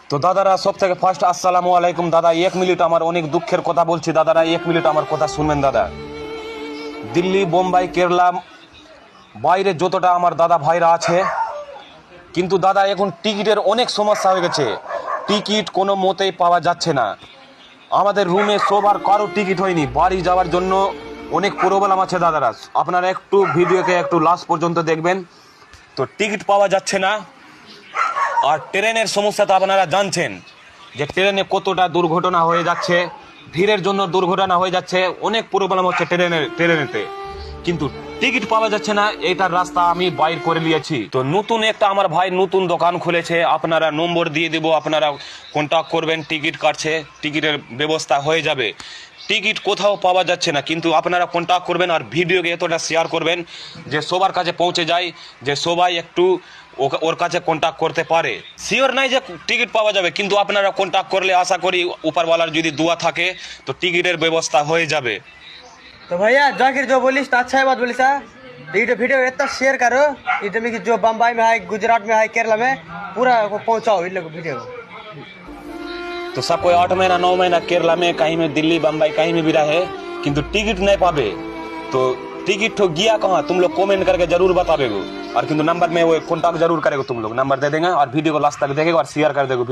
তো দাদারা সব থেকে ফার্স্ট আসসালামু আলাইকুম। দাদা 1 মিনিট আমার অনেক দুঃখের কথা বলছি, দাদারা 1 মিনিট আমার কথা শুনবেন। দাদা দিল্লি, বোম্বাই, কেরালা, বাইরে যতটা আমার দাদা ভাইরা আছে, কিন্তু দাদা এখন টিকিটের অনেক সমস্যা হয়ে গেছে। টিকিট কোনো মতেই পাওয়া যাচ্ছে না। আমাদের রুমে সবার কারো টিকিট হয়নি। বাড়ি যাওয়ার জন্য অনেক প্রবলেম আছে দাদারা। আপনারা একটু ভিডিওকে একটু লাস্ট পর্যন্ত দেখবেন। তো টিকিট পাওয়া যাচ্ছে না। আর ট্রেনের সমস্যা তো আপনারা জানছেন যে ট্রেনে কতটা দুর্ঘটনা হয়ে যাচ্ছে, ভিড়ের জন্য দুর্ঘটনা হয়ে যাচ্ছে, অনেক প্রবলেম হচ্ছে ট্রেনেতে। কিন্তু টিকিট পাওয়া যাচ্ছে না, এইটার রাস্তা আমি বাইর করে নিয়েছি। তো নতুন একটা আমার ভাই নতুন দোকান খুলেছে, আপনারা নম্বর দিয়ে দেবো, আপনারা কন্ট্যাক্ট করবেন, টিকিট কাটছে, টিকিটের ব্যবস্থা হয়ে যাবে। টিকিট কোথাও পাওয়া যাচ্ছে না, কিন্তু আপনারা কন্ট্যাক্ট করবেন আর ভিডিওকে এতটা শেয়ার করবেন যে সবার কাছে পৌঁছে যায়, যে সবাই একটু ওর কাছে কন্ট্যাক্ট করতে পারে। শিওর নাই যে টিকিট পাওয়া যাবে, কিন্তু আপনারা কন্ট্যাক্ট করলে আশা করি উপরওয়ালার যদি দোয়া থাকে তো টিকিটের ব্যবস্থা হয়ে যাবে। तो भैया जाकिर जो बोलिस तो अच्छा है बात बोलिस। ये वीडियो इतना शेयर करो, ये में कि जो बम्बई में है, गुजरात में है, केरला में पूरा को पहुंचाओ इन लोगों वीडियो। तो सब कोई 8 महीना 9 महीना केरला में, कहीं में दिल्ली, बम्बई, कहीं में भी रहे, किंतु टिकट नहीं पावे। तो टिकट तो गया कहाँ, तुम लोग कमेंट करके जरूर बताओगे। और किंतु नंबर में वो कॉन्टैक्ट जरूर करेगा, तुम लोग नंबर दे देंगे और वीडियो को लास्ट तक देखेगा और शेयर कर देगा।